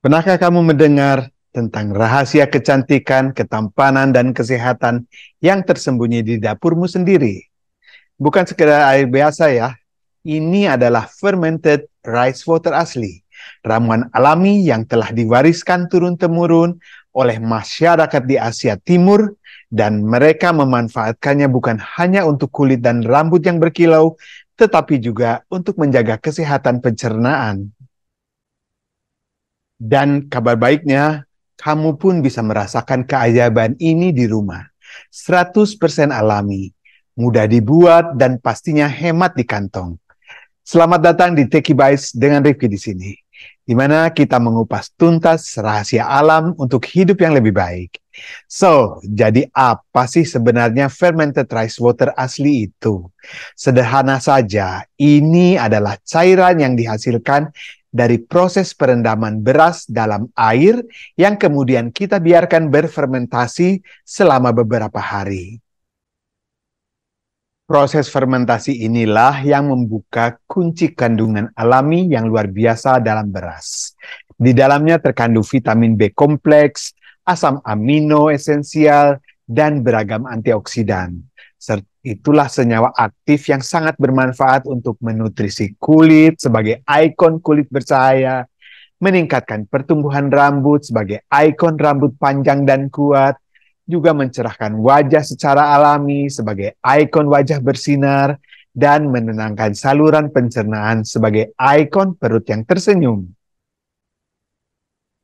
Pernahkah kamu mendengar tentang rahasia kecantikan, ketampanan, dan kesehatan yang tersembunyi di dapurmu sendiri? Bukan sekedar air biasa ya, ini adalah fermented rice water asli, ramuan alami yang telah diwariskan turun-temurun oleh masyarakat di Asia Timur, dan mereka memanfaatkannya bukan hanya untuk kulit dan rambut yang berkilau, tetapi juga untuk menjaga kesehatan pencernaan. Dan kabar baiknya, kamu pun bisa merasakan keajaiban ini di rumah. 100% alami, mudah dibuat, dan pastinya hemat di kantong. Selamat datang di Techie Bites dengan Rifki di sini, di mana kita mengupas tuntas rahasia alam untuk hidup yang lebih baik. So, jadi apa sih sebenarnya fermented rice water asli itu? Sederhana saja, ini adalah cairan yang dihasilkan dari proses perendaman beras dalam air yang kemudian kita biarkan berfermentasi selama beberapa hari. Proses fermentasi inilah yang membuka kunci kandungan alami yang luar biasa dalam beras. Di dalamnya terkandung vitamin B kompleks, asam amino esensial, dan beragam antioksidan. Itulah senyawa aktif yang sangat bermanfaat untuk menutrisi kulit sebagai ikon kulit bercahaya, meningkatkan pertumbuhan rambut sebagai ikon rambut panjang dan kuat, juga mencerahkan wajah secara alami sebagai ikon wajah bersinar, dan menenangkan saluran pencernaan sebagai ikon perut yang tersenyum.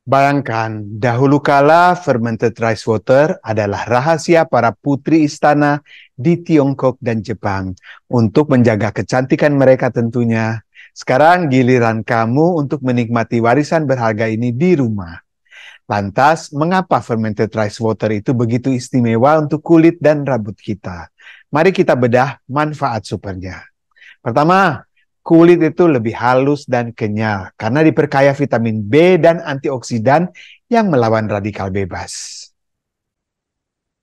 Bayangkan, dahulu kala fermented rice water adalah rahasia para putri istana di Tiongkok dan Jepang untuk menjaga kecantikan mereka tentunya. Sekarang giliran kamu untuk menikmati warisan berharga ini di rumah. Lantas, mengapa fermented rice water itu begitu istimewa untuk kulit dan rambut kita? Mari kita bedah manfaat supernya. Pertama, kulit itu lebih halus dan kenyal karena diperkaya vitamin B dan antioksidan yang melawan radikal bebas.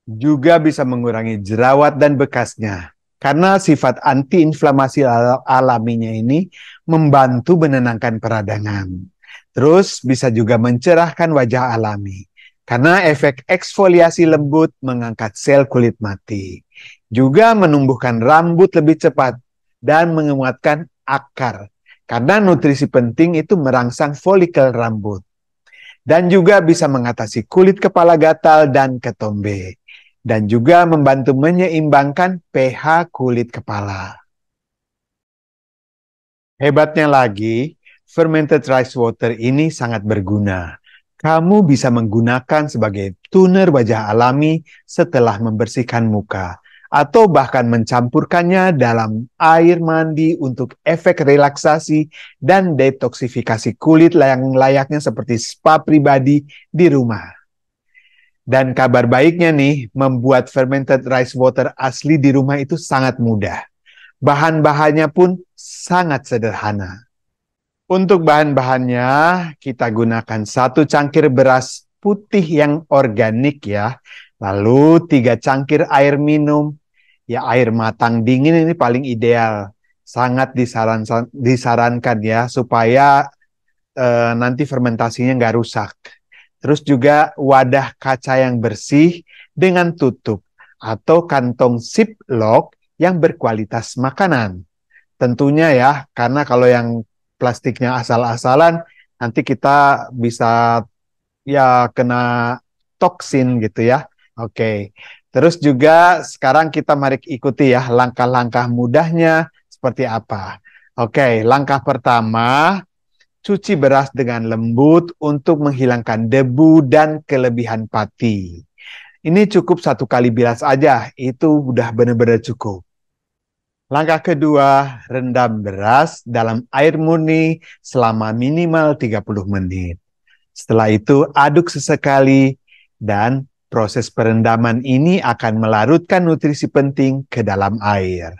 Juga bisa mengurangi jerawat dan bekasnya karena sifat antiinflamasi alaminya ini membantu menenangkan peradangan. Terus bisa juga mencerahkan wajah alami karena efek eksfoliasi lembut mengangkat sel kulit mati. Juga menumbuhkan rambut lebih cepat dan menguatkan akar karena nutrisi penting itu merangsang folikel rambut. Dan juga bisa mengatasi kulit kepala gatal dan ketombe. Dan juga membantu menyeimbangkan pH kulit kepala. Hebatnya lagi, fermented rice water ini sangat berguna. Kamu bisa menggunakan sebagai toner wajah alami setelah membersihkan muka, atau bahkan mencampurkannya dalam air mandi untuk efek relaksasi dan detoksifikasi kulit yang layaknya seperti spa pribadi di rumah. Dan kabar baiknya nih, membuat fermented rice water asli di rumah itu sangat mudah. Bahan-bahannya pun sangat sederhana. Untuk bahan-bahannya, kita gunakan 1 cangkir beras putih yang organik ya. Lalu 3 cangkir air minum. Ya, air matang dingin ini paling ideal. Sangat disarankan ya, supaya nanti fermentasinya nggak rusak. Terus juga wadah kaca yang bersih dengan tutup atau kantong ziplock yang berkualitas makanan. Tentunya ya, karena kalau yang plastiknya asal-asalan, nanti kita bisa ya kena toksin gitu ya. Oke. Terus juga sekarang kita mari ikuti ya langkah-langkah mudahnya seperti apa. Oke, langkah pertama, cuci beras dengan lembut untuk menghilangkan debu dan kelebihan pati. Ini cukup 1 kali bilas aja, itu udah benar-benar cukup. Langkah kedua, rendam beras dalam air murni selama minimal 30 menit. Setelah itu aduk sesekali dan proses perendaman ini akan melarutkan nutrisi penting ke dalam air.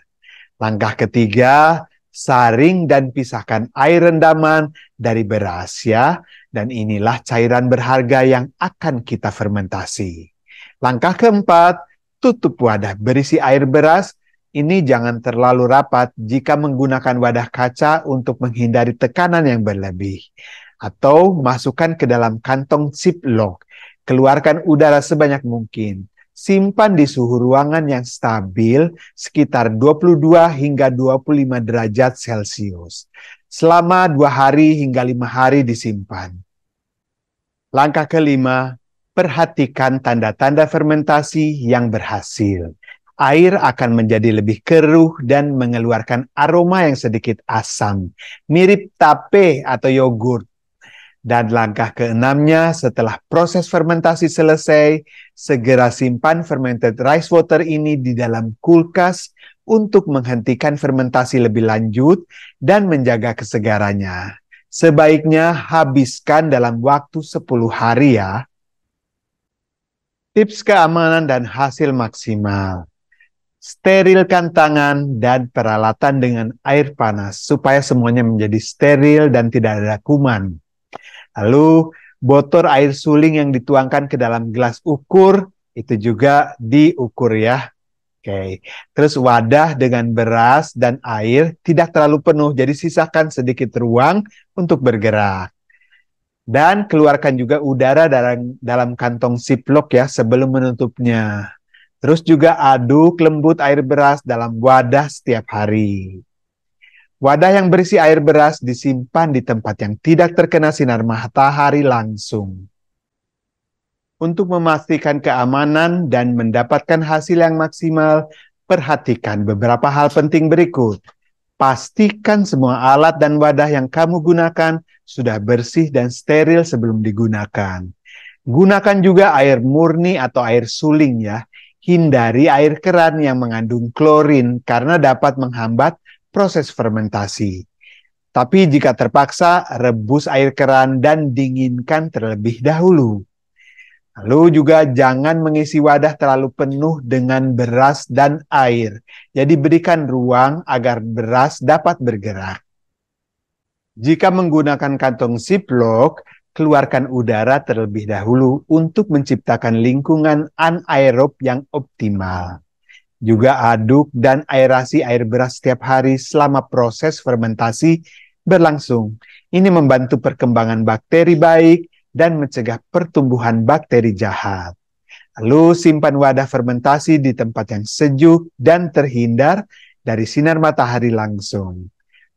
Langkah ketiga, saring dan pisahkan air rendaman dari beras ya, dan inilah cairan berharga yang akan kita fermentasi. Langkah keempat, tutup wadah berisi air beras. Ini jangan terlalu rapat jika menggunakan wadah kaca untuk menghindari tekanan yang berlebih. Atau masukkan ke dalam kantong ziplock. Keluarkan udara sebanyak mungkin. Simpan di suhu ruangan yang stabil sekitar 22 hingga 25 derajat Celcius. Selama 2 hari hingga 5 hari disimpan. Langkah kelima, perhatikan tanda-tanda fermentasi yang berhasil. Air akan menjadi lebih keruh dan mengeluarkan aroma yang sedikit asam, mirip tape atau yogurt. Dan langkah keenamnya, setelah proses fermentasi selesai, segera simpan fermented rice water ini di dalam kulkas untuk menghentikan fermentasi lebih lanjut dan menjaga kesegarannya. Sebaiknya habiskan dalam waktu 10 hari ya. Tips keamanan dan hasil maksimal. Sterilkan tangan dan peralatan dengan air panas supaya semuanya menjadi steril dan tidak ada kuman. Lalu, botol air suling yang dituangkan ke dalam gelas ukur, itu juga diukur ya. Oke. Terus wadah dengan beras dan air tidak terlalu penuh, jadi sisakan sedikit ruang untuk bergerak. Dan keluarkan juga udara dalam kantong ziplock ya sebelum menutupnya. Terus juga aduk lembut air beras dalam wadah setiap hari. Wadah yang berisi air beras disimpan di tempat yang tidak terkena sinar matahari langsung. Untuk memastikan keamanan dan mendapatkan hasil yang maksimal, perhatikan beberapa hal penting berikut. Pastikan semua alat dan wadah yang kamu gunakan sudah bersih dan steril sebelum digunakan. Gunakan juga air murni atau air suling ya. Hindari air keran yang mengandung klorin karena dapat menghambat proses fermentasi. Tapi jika terpaksa, rebus air keran dan dinginkan terlebih dahulu. Lalu juga jangan mengisi wadah terlalu penuh dengan beras dan air. Jadi berikan ruang agar beras dapat bergerak. Jika menggunakan kantong ziplock, keluarkan udara terlebih dahulu untuk menciptakan lingkungan anaerob yang optimal. Juga aduk dan aerasi air beras setiap hari selama proses fermentasi berlangsung. Ini membantu perkembangan bakteri baik dan mencegah pertumbuhan bakteri jahat. Lalu simpan wadah fermentasi di tempat yang sejuk dan terhindar dari sinar matahari langsung.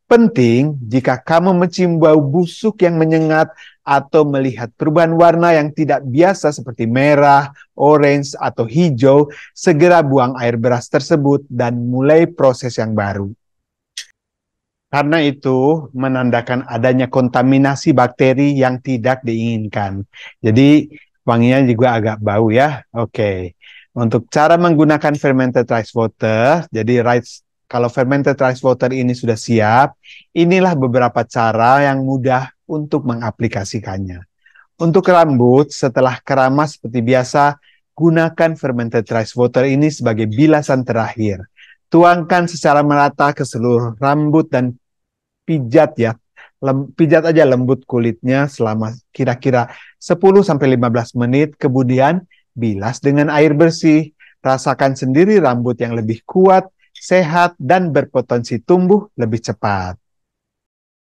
Penting jika kamu mencium bau busuk yang menyengat atau melihat perubahan warna yang tidak biasa seperti merah, orange, atau hijau, segera buang air beras tersebut dan mulai proses yang baru. Karena itu menandakan adanya kontaminasi bakteri yang tidak diinginkan. Jadi wanginya juga agak bau ya. Oke. Untuk cara menggunakan fermented rice water, jadi kalau fermented rice water ini sudah siap, inilah beberapa cara yang mudah untuk mengaplikasikannya. Untuk rambut, setelah keramas seperti biasa, gunakan fermented rice water ini sebagai bilasan terakhir. Tuangkan secara merata ke seluruh rambut dan pijat ya. Pijat aja lembut kulitnya selama kira-kira 10-15 menit, kemudian bilas dengan air bersih. Rasakan sendiri rambut yang lebih kuat, sehat, dan berpotensi tumbuh lebih cepat.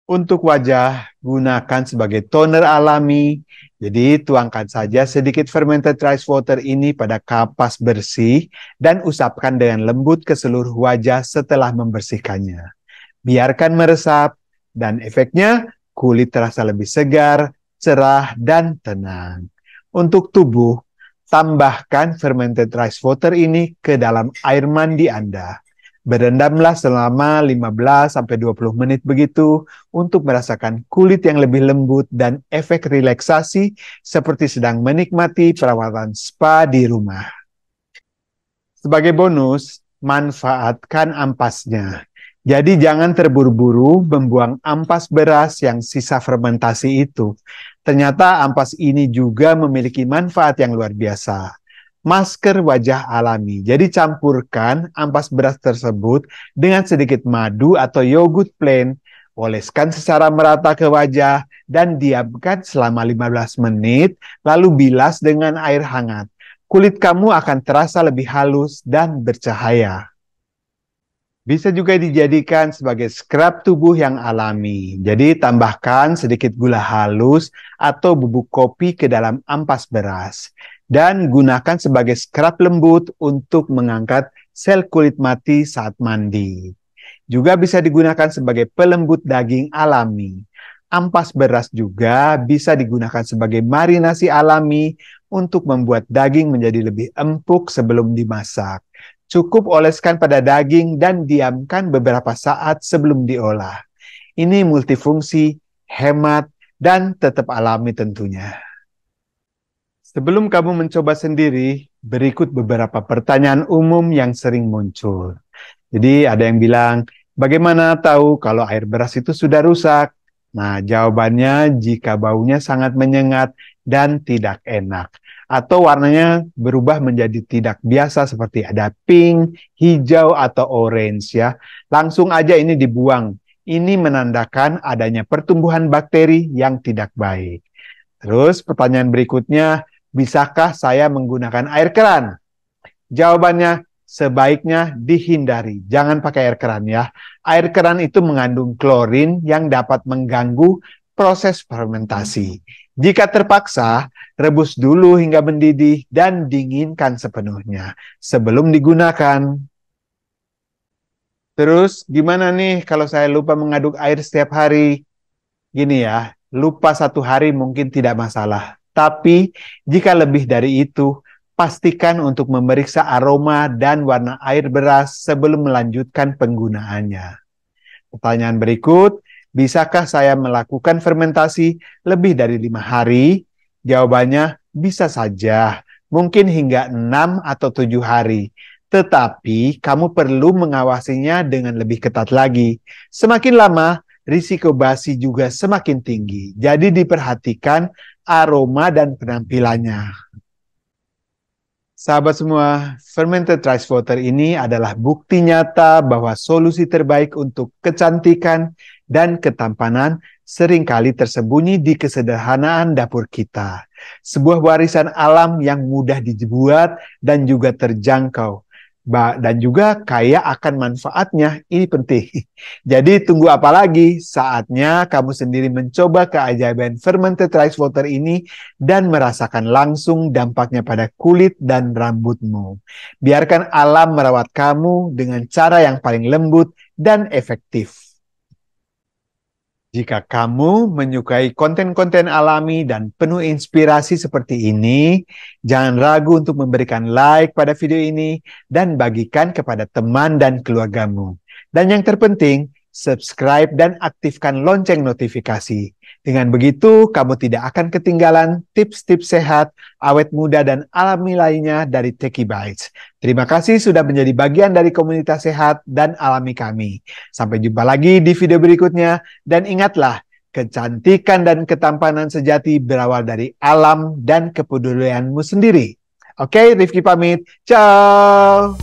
Untuk wajah, gunakan sebagai toner alami. Jadi tuangkan saja sedikit fermented rice water ini pada kapas bersih dan usapkan dengan lembut ke seluruh wajah setelah membersihkannya. Biarkan meresap dan efeknya kulit terasa lebih segar, cerah, dan tenang. Untuk tubuh, tambahkan fermented rice water ini ke dalam air mandi Anda. Berendamlah selama 15-20 menit begitu untuk merasakan kulit yang lebih lembut dan efek relaksasi seperti sedang menikmati perawatan spa di rumah. Sebagai bonus, manfaatkan ampasnya. Jadi jangan terburu-buru membuang ampas beras yang sisa fermentasi itu. Ternyata ampas ini juga memiliki manfaat yang luar biasa. Masker wajah alami. Jadi campurkan ampas beras tersebut dengan sedikit madu atau yogurt plain. Oleskan secara merata ke wajah dan diamkan selama 15 menit, lalu bilas dengan air hangat. Kulit kamu akan terasa lebih halus dan bercahaya. Bisa juga dijadikan sebagai scrub tubuh yang alami. Jadi tambahkan sedikit gula halus atau bubuk kopi ke dalam ampas beras. Dan gunakan sebagai scrub lembut untuk mengangkat sel kulit mati saat mandi. Juga bisa digunakan sebagai pelembut daging alami. Ampas beras juga bisa digunakan sebagai marinasi alami untuk membuat daging menjadi lebih empuk sebelum dimasak. Cukup oleskan pada daging dan diamkan beberapa saat sebelum diolah. Ini multifungsi, hemat, dan tetap alami tentunya. Sebelum kamu mencoba sendiri, berikut beberapa pertanyaan umum yang sering muncul. Jadi ada yang bilang, bagaimana tahu kalau air beras itu sudah rusak? Nah, jawabannya jika baunya sangat menyengat dan tidak enak. Atau warnanya berubah menjadi tidak biasa seperti ada pink, hijau, atau orange ya. Langsung aja ini dibuang. Ini menandakan adanya pertumbuhan bakteri yang tidak baik. Terus pertanyaan berikutnya, bisakah saya menggunakan air keran? Jawabannya sebaiknya dihindari. Jangan pakai air keran ya. Air keran itu mengandung klorin yang dapat mengganggu proses fermentasi. Jika terpaksa, rebus dulu hingga mendidih dan dinginkan sepenuhnya sebelum digunakan. Terus gimana nih kalau saya lupa mengaduk air setiap hari? Gini ya, lupa satu hari mungkin tidak masalah. Tapi jika lebih dari itu, pastikan untuk memeriksa aroma dan warna air beras sebelum melanjutkan penggunaannya. Pertanyaan berikut, bisakah saya melakukan fermentasi lebih dari 5 hari? Jawabannya bisa saja, mungkin hingga 6 atau 7 hari. Tetapi kamu perlu mengawasinya dengan lebih ketat lagi. Semakin lama, risiko basi juga semakin tinggi. Jadi diperhatikan aroma dan penampilannya. Sahabat semua, fermented rice water ini adalah bukti nyata bahwa solusi terbaik untuk kecantikan dan ketampanan seringkali tersembunyi di kesederhanaan dapur kita. Sebuah warisan alam yang mudah dibuat dan juga terjangkau. Dan juga kaya akan manfaatnya, ini penting. Jadi tunggu apa lagi? Saatnya kamu sendiri mencoba keajaiban fermented rice water ini dan merasakan langsung dampaknya pada kulit dan rambutmu. Biarkan alam merawat kamu dengan cara yang paling lembut dan efektif. Jika kamu menyukai konten-konten alami dan penuh inspirasi seperti ini, jangan ragu untuk memberikan like pada video ini dan bagikan kepada teman dan keluargamu. Dan yang terpenting, subscribe dan aktifkan lonceng notifikasi. Dengan begitu, kamu tidak akan ketinggalan tips-tips sehat, awet muda, dan alami lainnya dari Techie Bites. Terima kasih sudah menjadi bagian dari komunitas sehat dan alami kami. Sampai jumpa lagi di video berikutnya, dan ingatlah, kecantikan dan ketampanan sejati berawal dari alam dan kepedulianmu sendiri. Oke, Rifki pamit. Ciao!